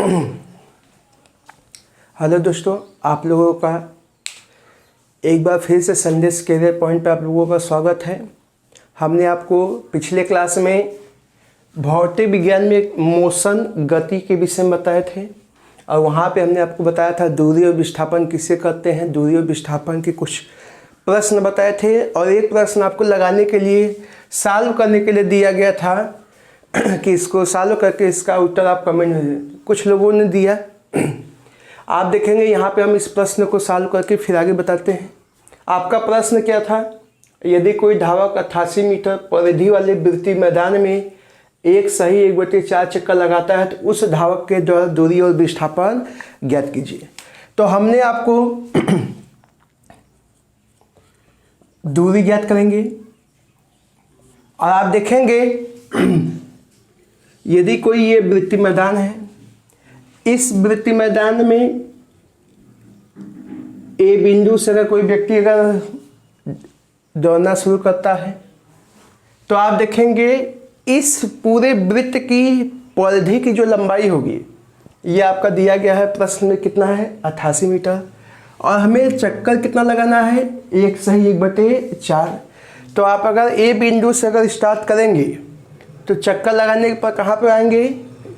Hello दोस्तों, आप लोगों का एक बार फिर से संदेश कैरियर पॉइंट पे आप लोगों का स्वागत है। हमने आपको पिछले क्लास में भौतिक विज्ञान में मोशन गति के विषय में बताए थे और वहाँ पे हमने आपको बताया था दूरी और विस्थापन किसे कहते हैं। दूरी और विस्थापन के कुछ प्रश्न बताए थे और एक प्रश्न आपको लगाने के लिए सॉल्व करने के लिए दिया गया था कि इसको सॉल्व करके इसका उत्तर आप कमेंट में कुछ लोगों ने दिया। आप देखेंगे यहाँ पे हम इस प्रश्न को सॉल्व करके फिर आगे बताते हैं। आपका प्रश्न क्या था? यदि कोई धावक 88 मीटर परिधि वाले वृत्तीय मैदान में एक सही 1/4 चक्कर लगाता है तो उस धावक के द्वारा दूरी और विस्थापन ज्ञात कीजिए। तो हमने आपको दूरी ज्ञात करेंगे और आप देखेंगे यदि कोई ये वृत्तीय मैदान है, इस वृत्तीय मैदान में ए बिंदु से अगर कोई व्यक्ति अगर दौड़ना शुरू करता है तो आप देखेंगे इस पूरे वृत्त की परिधि की जो लंबाई होगी ये आपका दिया गया है प्रश्न में, कितना है 88 मीटर और हमें चक्कर कितना लगाना है, एक सही 1/4। तो आप अगर ए बिंदु से अगर स्टार्ट करेंगे तो चक्कर लगाने पर कहाँ पर आएंगे,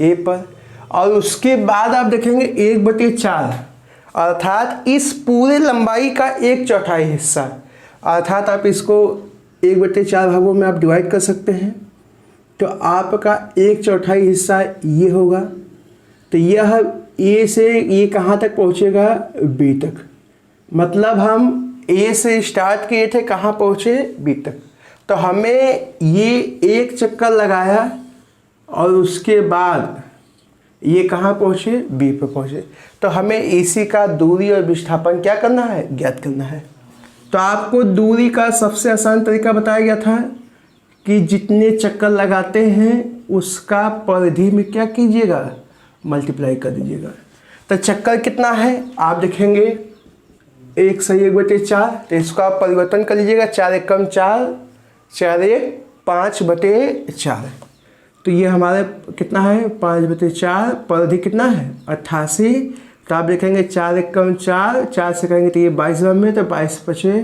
ए पर, और उसके बाद आप देखेंगे 1/4 अर्थात इस पूरे लंबाई का 1/4 हिस्सा, अर्थात आप इसको 1/4 भागों में आप डिवाइड कर सकते हैं। तो आपका 1/4 हिस्सा ये होगा। तो यह ए से ये कहाँ तक पहुँचेगा, बी तक। मतलब हम ए से स्टार्ट किए थे, कहाँ पहुँचे, बी तक। तो हमें ये एक चक्कर लगाया और उसके बाद ये कहाँ पहुँचे, बी पे पहुँचे। तो हमें इसी का दूरी और विस्थापन क्या करना है, ज्ञात करना है। तो आपको दूरी का सबसे आसान तरीका बताया गया था कि जितने चक्कर लगाते हैं उसका परिधि में क्या कीजिएगा, मल्टीप्लाई कर दीजिएगा। तो चक्कर कितना है आप देखेंगे, एक सही 1/4। तो इसको आप परिवर्तन कर लीजिएगा, 4 एकम 4, 4 एक 5/4। तो ये हमारे कितना है, 5/4। परिधि कितना है, 88। तो आप देखेंगे 4 एकम 4, 4 से करेंगे तो ये 22 में, तो 22/5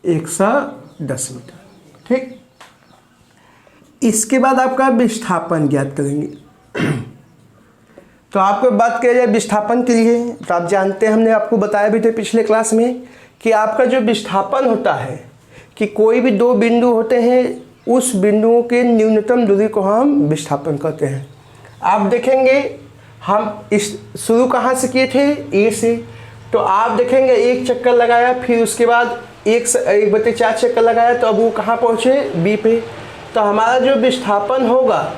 110 मीटर। ठीक, इसके बाद आपका विस्थापन ज्ञात करेंगे। तो आपको बात किया जाए विस्थापन के लिए, तो आप जानते हैं हमने आपको बताया भी थे पिछले क्लास में कि आपका जो विस्थापन होता है कि कोई भी दो बिंदु होते हैं, उस बिंदुओं के न्यूनतम दूरी को हम विस्थापन कहते हैं। आप देखेंगे हम इस शुरू कहाँ से किए थे, ए से। तो आप देखेंगे एक चक्कर लगाया, फिर उसके बाद 1/4 चक्कर लगाया, तो अब वो कहाँ पहुँचे, बी पे। तो हमारा जो विस्थापन होगा,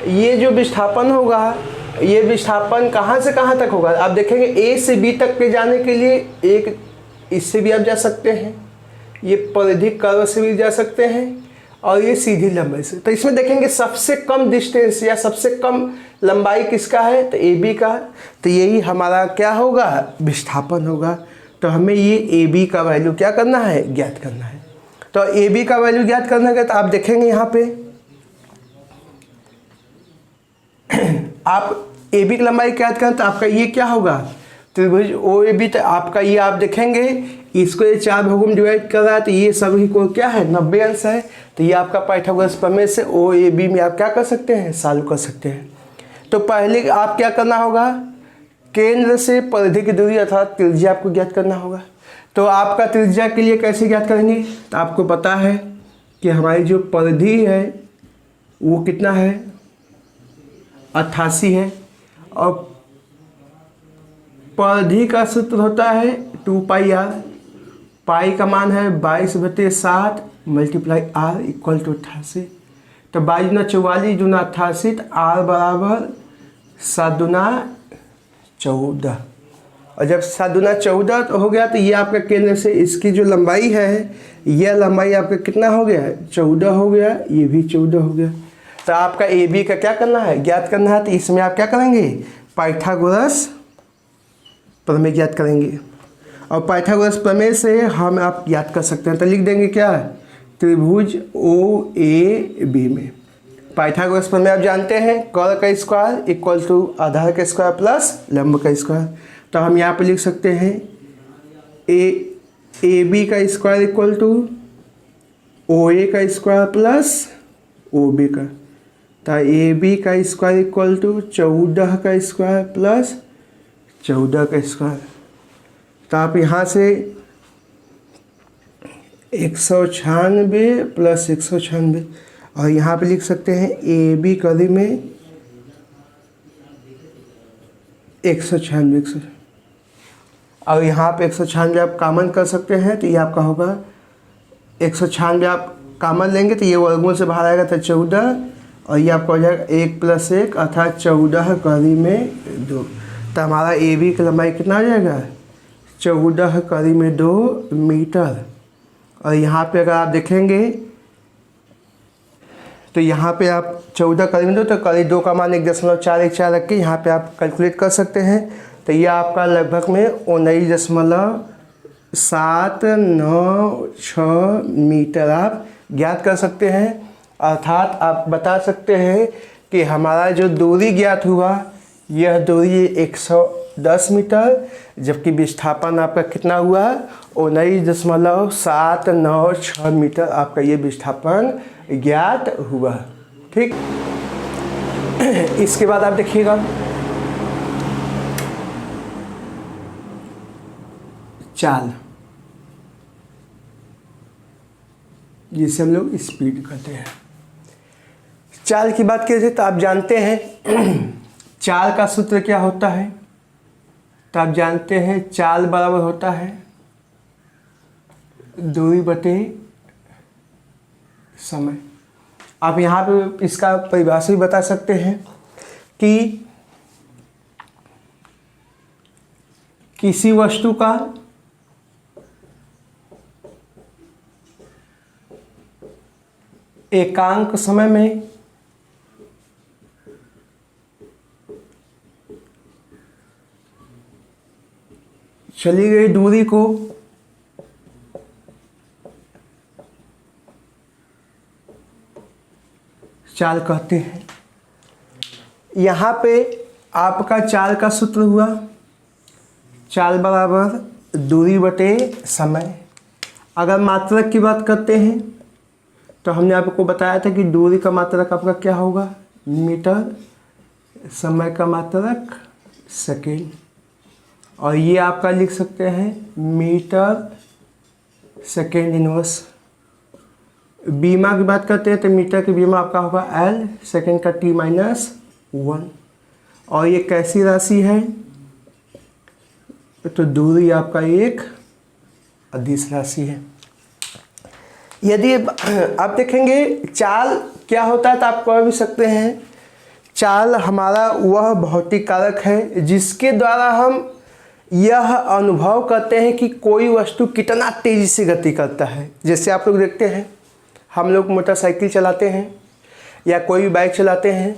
ये जो विस्थापन होगा, ये विस्थापन कहाँ से कहाँ तक होगा। आप देखेंगे ए से बी तक के जाने के लिए एक इससे भी आप जा सकते हैं, ये परिधि कर्व से भी जा सकते हैं, और ये सीधी लंबाई से। तो इसमें देखेंगे सबसे कम डिस्टेंस या सबसे कम लंबाई किसका है, तो ए बी का। तो यही हमारा क्या होगा, विस्थापन होगा। तो हमें ये ए बी का वैल्यू क्या करना है, ज्ञात करना है। तो ए बी का वैल्यू ज्ञात करने का तो आप देखेंगे यहाँ पे आप ए बी की लंबाई ज्ञात करें तो आपका ये क्या होगा, त्रिभुज ओ ए बी। तो आपका ये आप देखेंगे इसको ये 4 भागों में डिवाइड कर रहा है, तो ये सभी को क्या है, 90 अंश है। तो ये आपका पाइथागोरस प्रमेय से ओ ए बी में आप क्या कर सकते हैं, सॉल्व कर सकते हैं। तो पहले आप क्या करना होगा, केंद्र से परिधि की दूरी अर्थात त्रिज्या आपको ज्ञात करना होगा। तो आपका त्रिज्या के लिए कैसे ज्ञात करेंगे, तो आपको पता है कि हमारी जो परिधि है वो कितना है, 88 है, और परिधि का सूत्र होता है 2πr। पाई का मान है 22/7 मल्टीप्लाई r इक्वल टू 88। तो 22 × 44 × 88, तो r बराबर 7 × 14। और जब 7 × 14 तो हो गया, तो ये आपका केंद्र से इसकी जो लंबाई है, यह लंबाई आपका कितना हो गया, 14 हो गया, ये भी 14 हो गया। तो आपका ए बी का क्या करना है, ज्ञात करना है। तो इसमें आप क्या करेंगे, पाइथागोरस प्रमेय ज्ञात करेंगे, और पाइथागोरस प्रमेय से हम आप याद कर सकते हैं। तो लिख देंगे क्या, त्रिभुज ओ ए बी में पाइथागोरस प्रमेय आप जानते हैं, कर्ल का स्क्वायर इक्वल टू आधार का स्क्वायर प्लस लंब का स्क्वायर। तो हम यहाँ पे लिख सकते हैं ए बी का स्क्वायर इक्वल टू ओ ए का स्क्वायर प्लस ओ बी का। तो ए बी का स्क्वायर इक्वल टू 14 का स्क्वायर प्लस 14 का स्क्वायर। तो आप यहाँ से 196 प्लस 196 और यहाँ पे लिख सकते हैं ए बी कड़ी में 196 और यहाँ पे 196 आप कॉमन कर सकते हैं। तो ये आपका होगा 196 आप कॉमन लेंगे तो ये वर्गमूल से बाहर आएगा तो 14 और ये आपका हो जाएगा 1 + 1 अर्थात 14 कड़ी में 2। तो हमारा ए बी की लंबाई कितना आ जाएगा 14 कड़ी में 2 मीटर। और यहाँ पे अगर आप देखेंगे तो यहाँ पे आप 14 कड़ी में 2 तो कड़ी 2 का मान 1.414 रख के यहाँ पे आप कैलकुलेट कर सकते हैं। तो ये आपका लगभग में 19.796 मीटर आप ज्ञात कर सकते हैं। अर्थात आप बता सकते हैं कि हमारा जो दूरी ज्ञात हुआ यह दूरी 110 मीटर, जबकि विस्थापन आपका कितना हुआ 19.796 मीटर आपका ये विस्थापन ज्ञात हुआ। ठीक, इसके बाद आप देखिएगा चाल, जिसे हम लोग स्पीड कहते हैं। चाल की बात की जाए तो आप जानते हैं चाल का सूत्र क्या होता है। तो आप जानते हैं चाल बराबर होता है दूरी बटे समय। आप यहाँ पे इसका परिभाषा भी बता सकते हैं कि किसी वस्तु का एकांक समय में चली गई दूरी को चाल कहते हैं। यहाँ पे आपका चाल का सूत्र हुआ चाल बराबर दूरी बटे समय। अगर मात्रक की बात करते हैं तो हमने आपको बताया था कि दूरी का मात्रक आपका क्या होगा मीटर, समय का मात्रक सेकेंड। और ये आपका लिख सकते हैं मीटर सेकेंड इनवर्स। बीमा की बात करते हैं तो मीटर की बीमा आपका होगा एल, सेकेंड का t-1। और ये कैसी राशि है तो दूरी आपका एक अदिश राशि है। यदि आप देखेंगे चाल क्या होता है तो आप कह भी सकते हैं चाल हमारा वह भौतिक कारक है जिसके द्वारा हम यह अनुभव करते हैं कि कोई वस्तु कितना तेज़ी से गति करता है। जैसे आप लोग देखते हैं हम लोग मोटरसाइकिल चलाते हैं या कोई भी बाइक चलाते हैं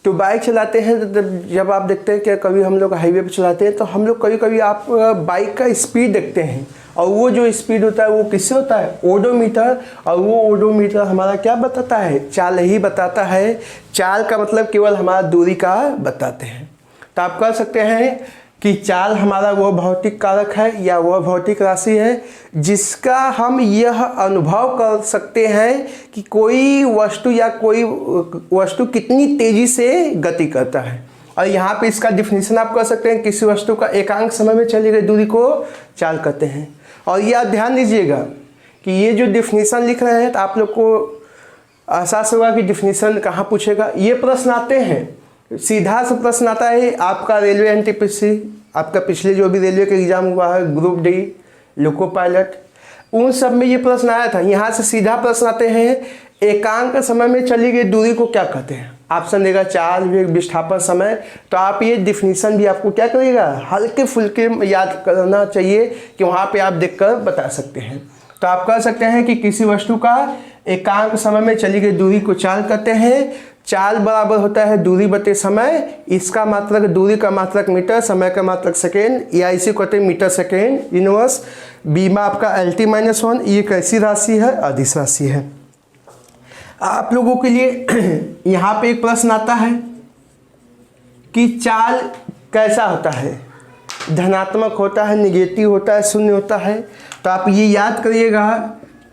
तो बाइक चलाते हैं तो जब आप देखते हैं कि कभी हम लोग हाईवे पे चलाते हैं तो हम लोग कभी कभी आप बाइक का स्पीड देखते हैं और वो जो स्पीड होता है वो किससे होता है ओडोमीटर। और वो ओडोमीटर हमारा क्या बताता है चाल ही बताता है। चाल का मतलब केवल हमारा दूरी का बताते हैं। तो आप कह सकते हैं कि चाल हमारा वह भौतिक कारक है या वह भौतिक राशि है जिसका हम यह अनुभव कर सकते हैं कि कोई वस्तु या कोई वस्तु कितनी तेज़ी से गति करता है। और यहाँ पे इसका डिफिनीशन आप कर सकते हैं किसी वस्तु का एकांक समय में चली गई दूरी को चाल कहते हैं। और ये आप ध्यान दीजिएगा कि ये जो डिफिनीशन लिख रहे हैं तो आप लोग को एहसास होगा कि डिफिनीशन कहाँ पूछेगा। ये प्रश्न आते हैं सीधा सा प्रश्न आता है आपका रेलवे एनटीपीसी, आपका पिछले जो भी रेलवे का एग्जाम हुआ है ग्रुप डी, लोको पायलट, उन सब में ये प्रश्न आया था। यहाँ से सीधा प्रश्न आते हैं एकांक समय में चली गई दूरी को क्या कहते हैं। ऑप्शन देगा चाल, वेग, विस्थापन, समय। तो आप ये डिफिनीशन भी आपको क्या करेगा हल्के फुल्के याद करना चाहिए कि वहाँ पे आप देखकर बता सकते हैं। तो आप कह सकते हैं कि किसी वस्तु का एकांक समय में चली गई दूरी को चाल कहते हैं। चाल बराबर होता है दूरी बटे समय। इसका मात्रक दूरी का मात्रक मीटर, समय का मात्रक सेकेंड, या इसी को कहते हैं मीटर सेकेंड इनवर्स। बीमा आपका LT-1। ये कैसी राशि है अदिश राशि है। आप लोगों के लिए यहाँ पे एक प्रश्न आता है कि चाल कैसा होता है, धनात्मक होता है, निगेटिव होता है, शून्य होता है। तो आप ये याद करिएगा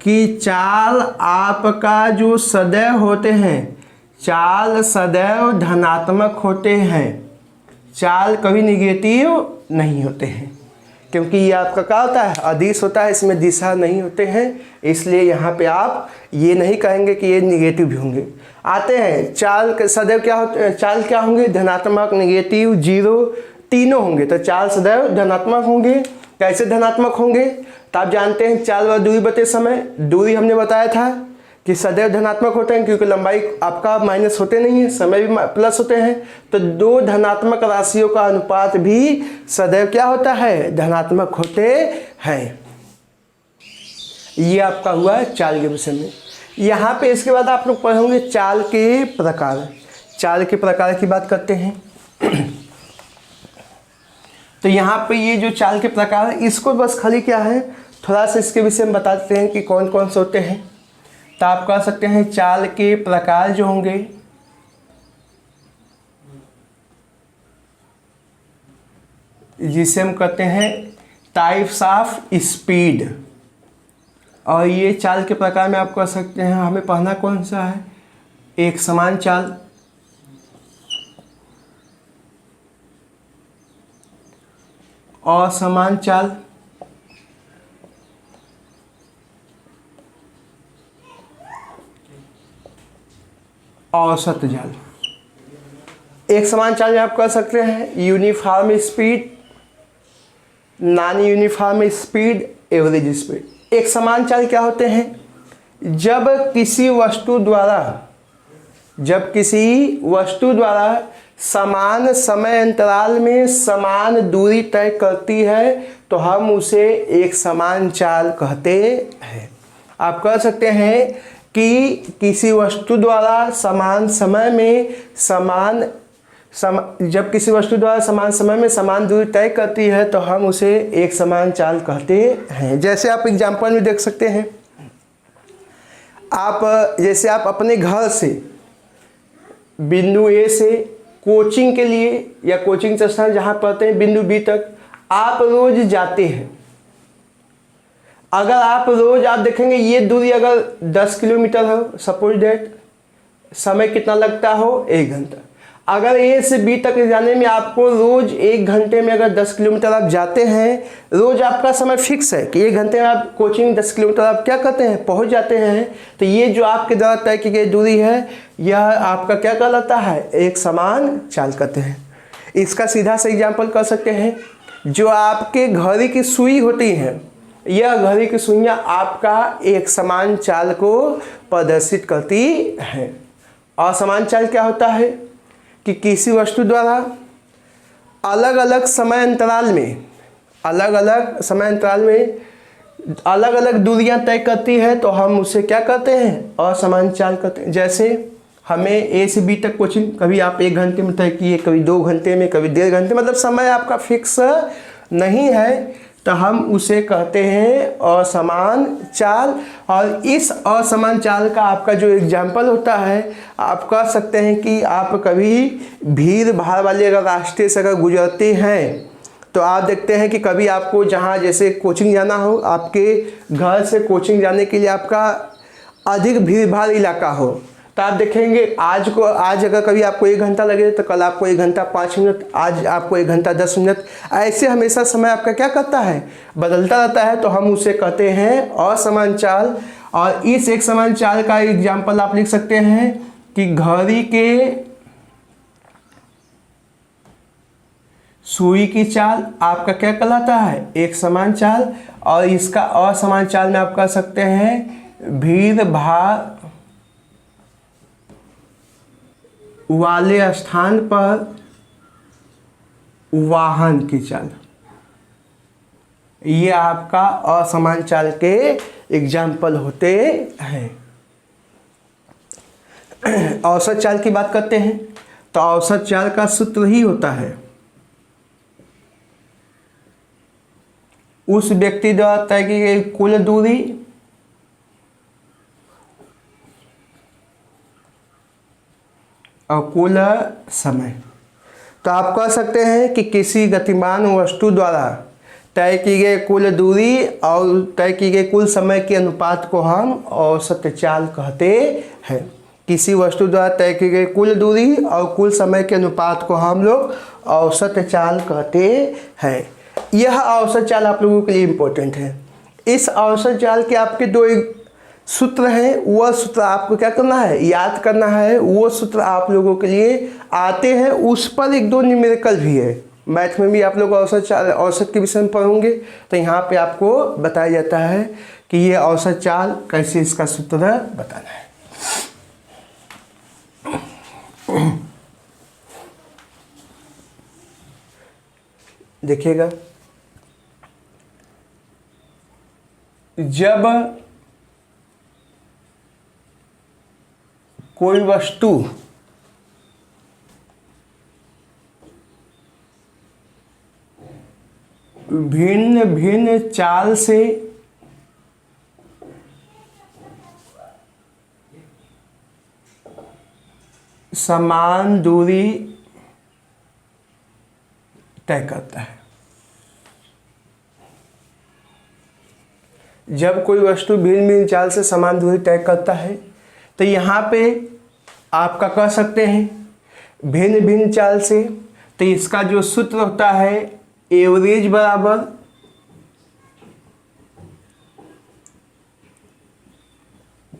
कि चाल आपका जो सदैव होते हैं, चाल सदैव धनात्मक होते हैं, चाल कभी निगेटिव नहीं होते हैं, क्योंकि ये आपका क्या होता है, अदिश होता है, इसमें दिशा नहीं होते हैं। इसलिए यहाँ पे आप ये नहीं कहेंगे कि ये निगेटिव भी होंगे। आते हैं चाल के सदैव क्या होते, चाल क्या होंगे, धनात्मक, निगेटिव, जीरो, तीनों होंगे। तो चाल सदैव धनात्मक होंगे। कैसे धनात्मक होंगे, तो आप जानते हैं चाल व दूरी बटे समय। दूरी हमने बताया था कि सदैव धनात्मक होते हैं, क्योंकि लंबाई आपका माइनस होते नहीं है, समय भी प्लस होते हैं। तो दो धनात्मक राशियों का अनुपात भी सदैव क्या होता है, धनात्मक होते हैं। ये आपका हुआ चाल के विषय में। यहाँ पे इसके बाद आप लोग पढ़ोगे चाल के प्रकार। चाल के प्रकार की बात करते हैं। तो यहाँ पे ये जो चाल के प्रकार है, इसको बस खाली क्या है, थोड़ा सा इसके विषय में बता देते हैं कि कौन कौन से होते हैं। तो आप कह सकते हैं चाल के प्रकार जो होंगे, जिसे हम कहते हैं टाइप्स ऑफ स्पीड। और ये चाल के प्रकार में आप कह सकते हैं, हमें पढ़ना कौन सा है, एक समान चाल, असमान चाल, औसत चाल। एक समान चाल में आप कह सकते हैं uniform speed, non uniform speed, average speed. एक समान चाल क्या होते हैं, जब किसी वस्तु द्वारा समान समय अंतराल में समान दूरी तय करती है तो हम उसे एक समान चाल कहते हैं। आप कह सकते हैं कि किसी वस्तु द्वारा समान समय में जब किसी वस्तु द्वारा समान समय में समान दूरी तय करती है तो हम उसे एक समान चाल कहते हैं। जैसे आप एग्जाम्पल में देख सकते हैं, जैसे आप अपने घर से बिंदु ए से कोचिंग के लिए या कोचिंग संस्थान जहाँ पढ़ते हैं बिंदु बी तक आप रोज जाते हैं। अगर आप रोज आप देखेंगे ये दूरी अगर 10 किलोमीटर हो, सपोज डेट, समय कितना लगता हो, 1 घंटा। अगर ए से बी तक जाने में आपको रोज 1 घंटे में अगर 10 किलोमीटर आप जाते हैं, रोज आपका समय फिक्स है कि 1 घंटे में आप कोचिंग 10 किलोमीटर आप क्या करते हैं, पहुंच जाते हैं। तो ये जो आपके द्वारा तय की गई दूरी है, यह आपका क्या कहलाता है, एक समान चाल कहते हैं। इसका सीधा सा एग्जाम्पल कर सकते हैं, जो आपके घड़ी की सुई होती है, यह घड़ी की सुइयाँ आपका एक समान चाल को प्रदर्शित करती हैं। असमान चाल क्या होता है कि किसी वस्तु द्वारा अलग अलग समय अंतराल में अलग अलग दूरियां तय करती है तो हम उसे क्या कहते हैं, असमान चाल कहते हैं। जैसे हमें ए से बी तक कोचिंग कभी आप 1 घंटे में तय किए, कभी 2 घंटे में, कभी 1.5 घंटे, मतलब समय आपका फिक्स नहीं है, तो हम उसे कहते हैं असमान चाल। और इस असमान चाल का आपका जो एग्जाम्पल होता है, आप कह सकते हैं कि आप कभी भीड़ भाड़ वाले अगर रास्ते से अगर गुजरते हैं तो आप देखते हैं कि कभी आपको जहाँ जैसे कोचिंग जाना हो, आपके घर से कोचिंग जाने के लिए आपका अधिक भीड़ भाड़ इलाका हो, तो आप देखेंगे आज अगर कभी आपको 1 घंटा लगे तो कल आपको 1 घंटा 5 मिनट, आज आपको 1 घंटा 10 मिनट, ऐसे हमेशा समय आपका क्या करता है, बदलता रहता है। तो हम उसे कहते हैं असमान चाल। और इस एक समान चाल का एग्जाम्पल आप लिख सकते हैं कि घड़ी के सुई की चाल आपका क्या कहलाता है, एक समान चाल। और इसका असमान चाल में आप कह सकते हैं भीड़ भाड़ वाले स्थान पर वाहन की चाल। ये आपका असमान चाल के एग्जाम्पल होते हैं। औसत चाल की बात करते हैं तो औसत चाल का सूत्र ही होता है उस व्यक्ति द्वारा तय की गई कुल दूरी और कुल समय। तो आप कह सकते हैं कि किसी गतिमान वस्तु द्वारा तय की गई कुल दूरी और तय की गई कुल समय के अनुपात को हम औसत चाल कहते हैं। किसी वस्तु द्वारा तय की गई कुल दूरी और कुल समय के अनुपात को हम लोग औसत चाल कहते हैं। यह औसत चाल आप लोगों के लिए इम्पोर्टेंट है। इस औसत चाल के आपके दो सूत्र हैं, वह सूत्र आपको क्या करना है, याद करना है। वो सूत्र आप लोगों के लिए आते हैं, उस पर एक दो न्यूमेरिकल भी है। मैथ में भी आप लोग औसत के विषय में पढ़ोगे तो यहाँ पे आपको बताया जाता है कि ये औसत चाल कैसे इसका सूत्र बताना है। देखिएगा, जब कोई वस्तु भिन्न भिन्न चाल से समान दूरी तय करता है। जब कोई वस्तु भिन्न भिन्न चाल से समान दूरी तय करता है तो यहाँ पे आपका कह सकते हैं भिन्न भिन्न चाल से, तो इसका जो सूत्र होता है एवरेज बराबर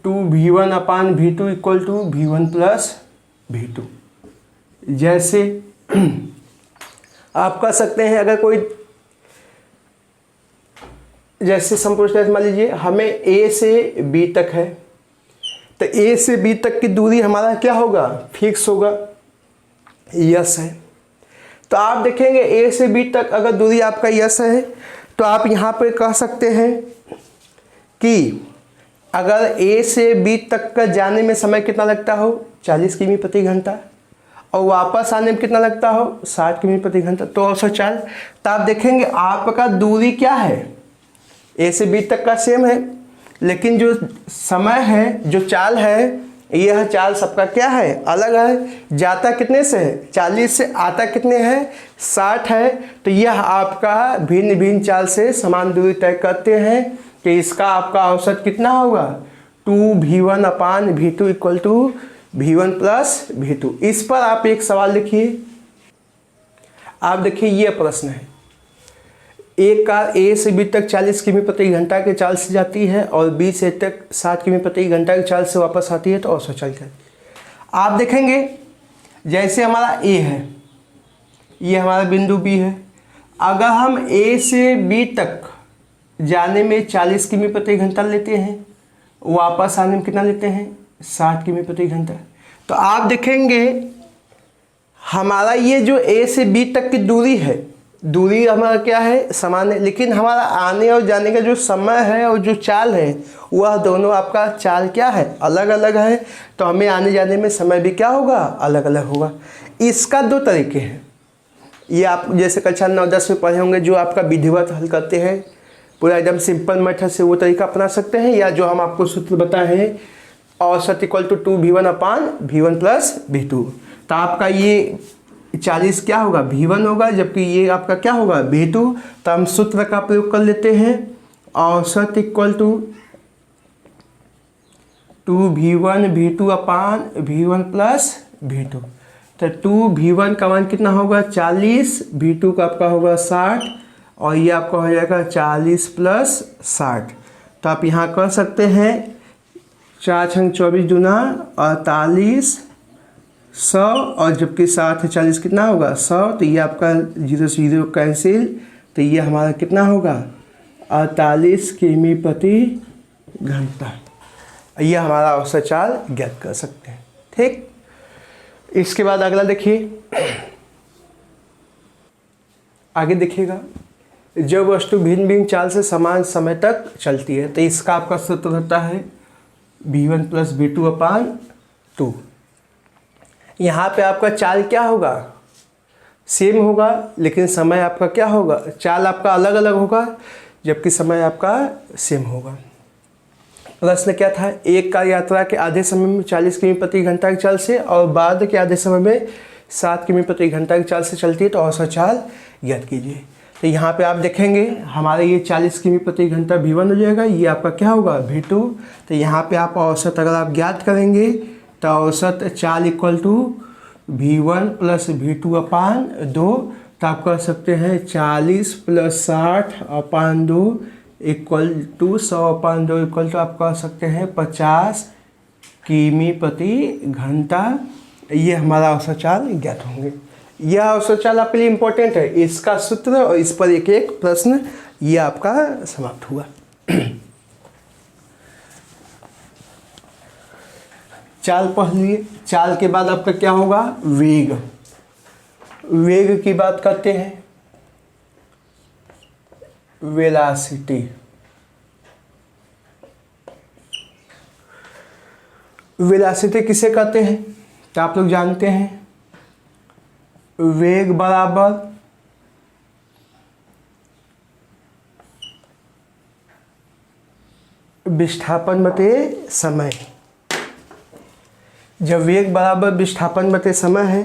V1 upon V2 equal to V1 plus V2। जैसे आप कह सकते हैं अगर कोई, जैसे संपूर्ण मान लीजिए हमें A से B तक है, तो A से B तक की दूरी हमारा क्या होगा, फिक्स होगा, यस है। तो आप देखेंगे A से B तक अगर दूरी आपका यस है तो आप यहाँ पे कह सकते हैं कि अगर A से B तक का जाने में समय कितना लगता हो 40 किमी प्रति घंटा और वापस आने में कितना लगता हो 60 किमी प्रति घंटा, तो औसत चाल। तो आप देखेंगे आपका दूरी क्या है, A से B तक का सेम है, लेकिन जो समय है, जो चाल है, यह चाल सबका क्या है, अलग है। जाता कितने से है 40 से, आता कितने है 60 है। तो यह आपका भिन्न भिन्न चाल से समान दूरी तय करते हैं कि इसका आपका औसत कितना होगा 2V1 upon V2 equal to V1 plus V2। इस पर आप एक सवाल लिखिए। आप देखिए ये प्रश्न है, एक कार A से B तक 40 किमी प्रति घंटा के चाल से जाती है और B से तक 60 किमी प्रति घंटा की चाल से वापस आती है, तो औसत चाल क्या है। आप देखेंगे जैसे हमारा A है, ये हमारा बिंदु B है। अगर हम A से B तक जाने में 40 किमी प्रति घंटा लेते हैं, वापस आने में कितना लेते हैं 60 किमी प्रति घंटा, तो आप देखेंगे हमारा ये जो A से B तक की दूरी है, दूरी हमारा क्या है समान है, लेकिन हमारा आने और जाने का जो समय है और जो चाल है वह दोनों आपका चाल क्या है, अलग अलग है। तो हमें आने जाने में समय भी क्या होगा, अलग अलग होगा। इसका दो तरीके हैं, ये आप जैसे कक्षा 9-10 में पढ़े होंगे, जो आपका विधिवत हल करते हैं पूरा एकदम सिंपल मेथड से, वो तरीका अपना सकते हैं, या जो हम आपको सूत्र बताए हैं औसत equal to 2V1 upon V1 plus V2। तो आपका ये 40 क्या होगा V1 होगा, जबकि ये आपका क्या होगा V2। तो हम सूत्र का प्रयोग कर लेते हैं, औसत equal to 2V1 V2 upon V1 plus V2। तो 2V1 का मान कितना होगा 40, V2 का आपका होगा 60 और ये आपका हो जाएगा 40 प्लस 60। तो आप यहाँ कर सकते हैं 4 छंग 24 दूना 48, 100 और जबकि 60 है 40 कितना होगा 100। तो ये आपका 0 से 0 कैंसिल, तो ये हमारा कितना होगा 48 किमी प्रति घंटा। ये हमारा औसत चाल ज्ञात कर सकते हैं। ठीक, इसके बाद अगला देखिए, आगे देखिएगा, जब वस्तु भिन्न भिन्न चाल से समान समय तक चलती है तो इसका आपका सूत्र होता है V1 प्लस V2 अपान 2। यहाँ पे आपका चाल क्या होगा सेम होगा, लेकिन समय आपका क्या होगा, चाल आपका अलग अलग होगा जबकि समय आपका सेम होगा। प्रश्न क्या था, एक कार यात्रा के आधे समय में 40 किमी प्रति घंटा की चाल से और बाद के आधे समय में 7 किमी प्रति घंटा की चाल से चलती है, तो औसत चाल ज्ञात कीजिए। तो यहाँ पे आप देखेंगे हमारे ये 40 किमी प्रति घंटा V1 हो जाएगा, ये आपका क्या होगा V2। तो यहाँ पे आप औसत अगर आप ज्ञात करेंगे तो औसत चाल equal to V1 plus V2 अपान 2, तो आप कर सकते हैं 40 plus 60 upon 2 equal to 100 upon 2 equal to आप कह सकते हैं 50 किमी प्रति घंटा। ये हमारा औसत चाल ज्ञात होंगे। यह औसत चाल आपके लिए इंपॉर्टेंट है, इसका सूत्र और इस पर एक एक प्रश्न ये आपका समाप्त हुआ। चाल पढ़ लिए। चाल के बाद आपका क्या होगा, वेग। वेग की बात करते हैं, वेलोसिटी। वेलोसिटी किसे कहते हैं, तो आप लोग जानते हैं वेग बराबर विस्थापन बटे समय। जब वेग बराबर विस्थापन बटे समय है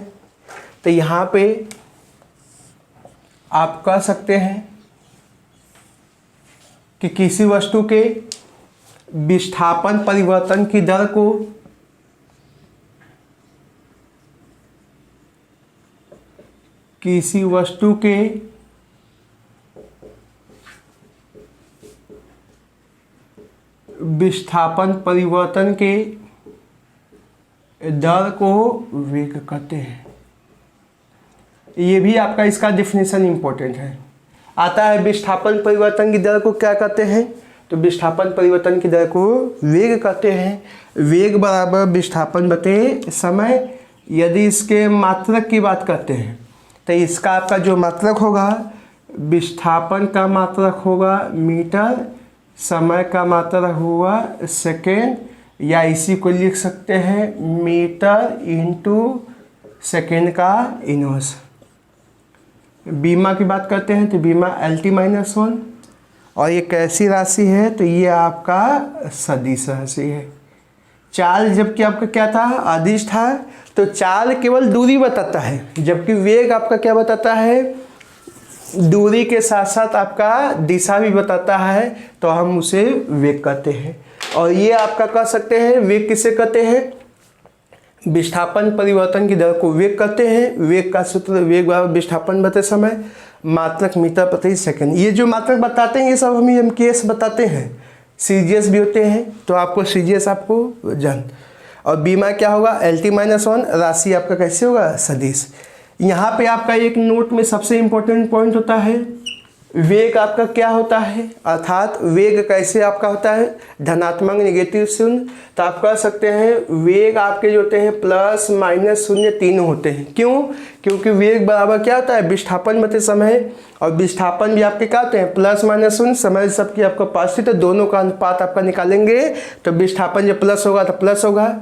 तो यहाँ पे आप कह सकते हैं कि किसी वस्तु के विस्थापन परिवर्तन की दर को किसी वस्तु के विस्थापन परिवर्तन के दर को वेग कहते हैं। ये भी आपका इसका डेफिनेशन इंपॉर्टेंट है। आता है विस्थापन परिवर्तन की दर को क्या कहते हैं, तो विस्थापन परिवर्तन की दर को वेग कहते हैं। वेग बराबर विस्थापन बटे समय। यदि इसके मात्रक की बात करते हैं तो इसका आपका जो मात्रक होगा, विस्थापन का मात्रक होगा मीटर, समय का मात्रक होगा सेकेंड, या इसी को लिख सकते हैं मीटर इंटू सेकेंड का इनवर्स। बीमा की बात करते हैं तो बीमा LT-1, और ये कैसी राशि है, तो ये आपका सदिश राशि है। चाल जबकि आपका क्या था, अदिश था, तो चाल केवल दूरी बताता है, जबकि वेग आपका क्या बताता है, दूरी के साथ साथ आपका दिशा भी बताता है, तो हम उसे वेग कहते हैं। और ये आपका कह सकते हैं वेग किसे कहते हैं, विस्थापन परिवर्तन की दर को वेग कहते हैं। वेग का सूत्र वेग बराबर विस्थापन बटे समय, मात्रक मीटर प्रति सेकंड। ये जो मात्रक बताते हैं ये सब हम MKS बताते हैं, CGS भी होते हैं, तो आपको CGS आपको जान। और बीमा क्या होगा, LT-1, राशि आपका कैसे होगा, सदिश। यहाँ पे आपका एक नोट में सबसे इंपॉर्टेंट पॉइंट होता है, वेग आपका क्या होता है, अर्थात वेग कैसे आपका होता है, धनात्मक नेगेटिव शून्य। तो आप कह सकते हैं वेग आपके जो होते हैं प्लस माइनस शून्य तीनों होते हैं। क्यों, क्योंकि वेग बराबर क्या होता है, विस्थापन बटे समय, और विस्थापन भी आपके क्या होते हैं प्लस माइनस शून्य, समय सबकी आपका पास थी, तो दोनों का अनुपात आपका निकालेंगे तो विस्थापन जब प्लस होगा तो प्लस होगा,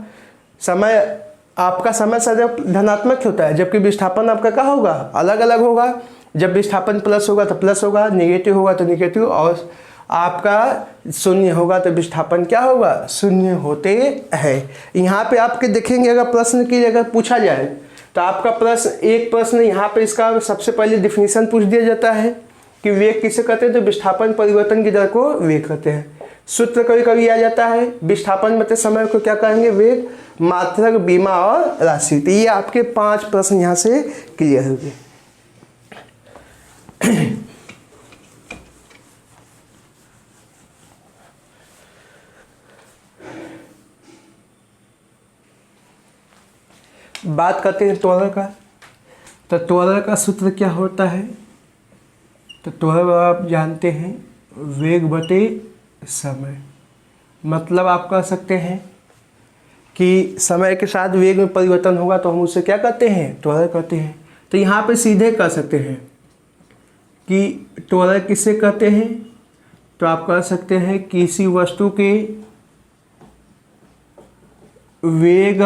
समय आपका समय सदैव धनात्मक होता है, जबकि विस्थापन आपका क्या होगा, अलग अलग होगा। जब विस्थापन प्लस होगा तो प्लस होगा, नेगेटिव होगा तो नेगेटिव, और आपका शून्य होगा तो विस्थापन क्या होगा, शून्य होते हैं। यहाँ पे आपके देखेंगे अगर प्रश्न की अगर पूछा जाए तो आपका प्रश्न एक प्रश्न यहाँ पे इसका सबसे पहले डिफिनीशन पूछ दिया जाता है कि वेग किसे कहते हैं, तो विस्थापन परिवर्तन की दर को वेग कहते हैं। सूत्र कभी कभी आ जाता है, विस्थापन बटे समय को क्या कहेंगे, वेग, मात्रक, बीमा और राशि। तो ये आपके 5 प्रश्न यहाँ से क्लियर हो गए। बात करते हैं त्वरण का। तो त्वरण का सूत्र क्या होता है, तो त्वरण आप जानते हैं वेग बटे समय। मतलब आप कह सकते हैं कि समय के साथ वेग में परिवर्तन होगा तो हम उसे क्या कहते हैं, त्वरण कहते हैं। तो यहाँ पे सीधे कह सकते हैं कि त्वरण किसे कहते हैं, तो आप कह सकते हैं किसी वस्तु के वेग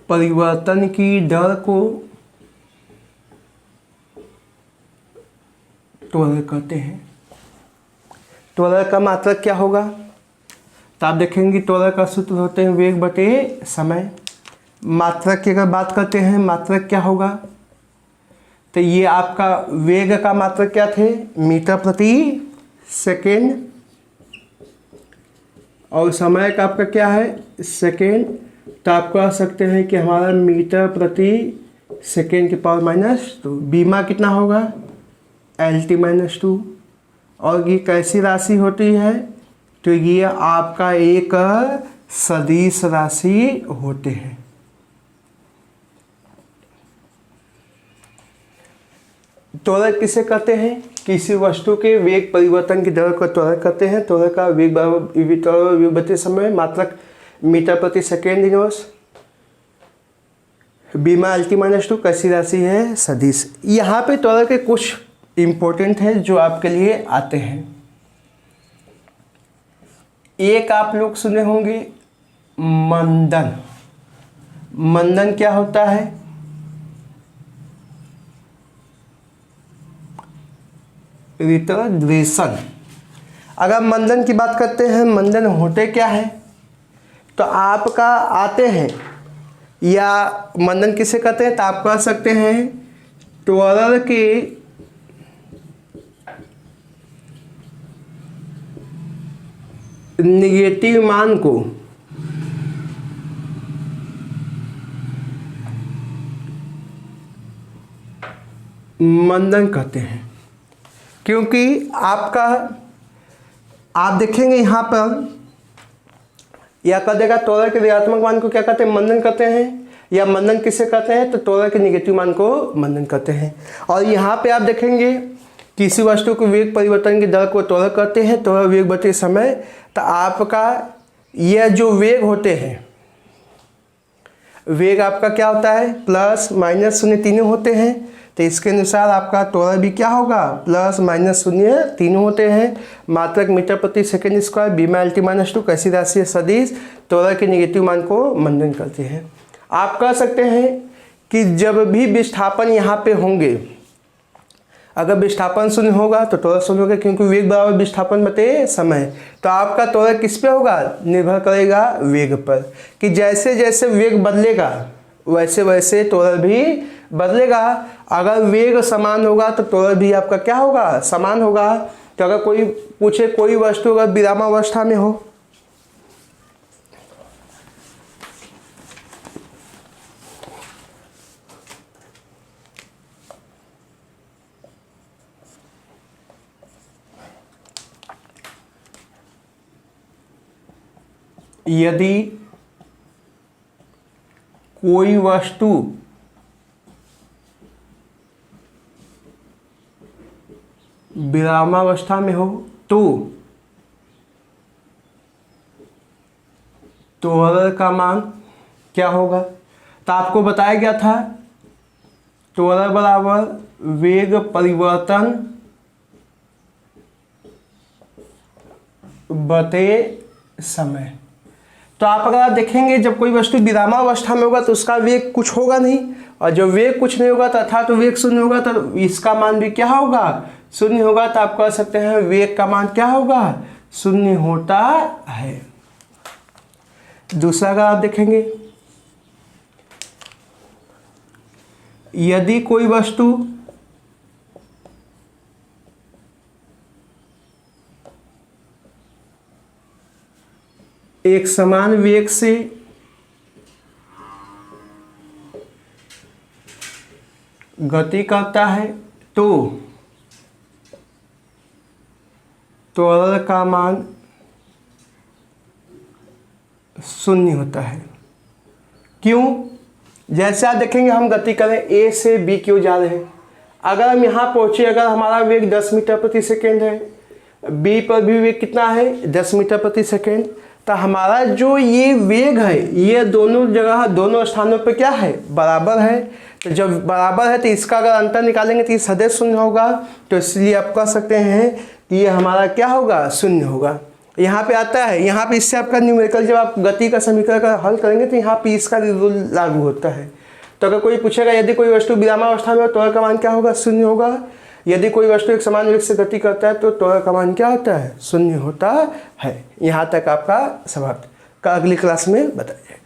परिवर्तन की दर को त्वरण कहते हैं। त्वरण का मात्रक क्या होगा? तो आप देखेंगे त्वरण का सूत्र होते हैं वेग बटे समय। मात्रक की अगर बात करते हैं, मात्रक क्या होगा? तो ये आपका वेग का मात्रक क्या थे? मीटर प्रति सेकेंड, और समय का आपका क्या है? सेकेंड। तो आप कह सकते हैं कि हमारा मीटर प्रति सेकेंड की पावर -2। बीमा कितना होगा? LT-2। और ये कैसी राशि होती है? तो ये आपका एक सदिश राशि होते हैं। त्वरण किसे कहते हैं? किसी वस्तु के वेग परिवर्तन की दर को त्वरण कहते हैं। त्वरण का वेग बटे समय, मात्रक मीटर प्रति सेकेंड इनवर्स, बीमा LT-2, कैसी राशि है? सदिश। यहाँ पे त्वरण के कुछ इंपॉर्टेंट है जो आपके लिए आते हैं। एक आप लोग सुने होंगे मंदन। मंदन क्या होता है? रिटर्डेशन। अगर मंदन की बात करते हैं, मंदन होते क्या है? तो आपका आते हैं, या मंदन किसे कहते हैं? तो आप कह सकते हैं त्वरण के निगेटिव मान को मंदन कहते हैं। क्योंकि आपका आप देखेंगे यहाँ पर या कह देगा त्वरण के ऋणात्मक मान को क्या कहते हैं? मंदन कहते हैं। या मंदन किसे कहते हैं? तो त्वरण के निगेटिव मान को मंदन कहते हैं। और यहाँ पे आप देखेंगे किसी वस्तु को वेग परिवर्तन की दर को त्वरण कहते हैं, त्वरण वेग बटे समय। तो आपका यह जो वेग होते हैं, वेग आपका क्या होता है? +-0 तीनों होते हैं। तो इसके अनुसार आपका त्वरण भी क्या होगा? +-0 तीनों होते हैं। मात्रक मीटर प्रति सेकेंड स्क्वायर, बीमा LT-2, कैसी राशि है? सदिश। त्वरण के निगेटिव मान को मंदन करते हैं। आप कह सकते हैं कि जब भी विस्थापन यहाँ पे होंगे, अगर विस्थापन 0 होगा तो त्वरण 0 होगा, क्योंकि वेग बराबर विस्थापन बटे समय। तो आपका त्वरण किस पे होगा? निर्भर करेगा वेग पर, कि जैसे जैसे वेग बदलेगा वैसे वैसे त्वरण भी बदलेगा। अगर वेग समान होगा तो त्वरण भी आपका क्या होगा? समान होगा। तो अगर कोई पूछे कोई वस्तु अगर विरामावस्था में हो, यदि कोई वस्तु विरामावस्था में हो तो त्वरण का मान क्या होगा? तो आपको बताया गया था त्वरण बराबर वेग परिवर्तन बटे समय। तो आप अगर आप देखेंगे जब कोई वस्तु विरामावस्था में होगा तो उसका वेग कुछ होगा नहीं, और जब वेग कुछ नहीं होगा तो अर्थात तो वेग 0 होगा, तो इसका मान भी क्या होगा? 0 होगा। तो आप कह सकते हैं वेग का मान क्या होगा? 0 होता है। दूसरा अगर आप देखेंगे, यदि कोई वस्तु एक समान वेग से गति करता है तो त्वरण का मान 0 होता है। क्यों? जैसे आप देखेंगे हम गति करें A से B की ओर जा रहे हैं, अगर हम यहाँ पहुँचे, अगर हमारा वेग 10 मीटर प्रति सेकेंड है, B पर भी वेग कितना है? 10 मीटर प्रति सेकेंड। तो हमारा जो ये वेग है ये दोनों जगह दोनों स्थानों पे क्या है? बराबर है। तो जब बराबर है तो इसका अगर अंतर निकालेंगे तो ये सदैव 0 होगा। तो इसलिए आप कह सकते हैं कि ये हमारा क्या होगा? 0 होगा। यहाँ पे आता है, यहाँ पे इससे आपका न्यूमेरिकल जब आप गति का समीकरण का हल करेंगे तो यहाँ पे इसका रूल लागू होता है। तो अगर कोई पूछेगा यदि कोई वस्तु विरामावस्था में हो तो त्वरण का मान क्या होगा? 0 होगा। यदि कोई वस्तु एक समान वेग से गति करता है तो त्वरण का मान क्या होता है, शून्य होता है। यहाँ तक आपका समाप्त का अगली क्लास में बताया जाएगा।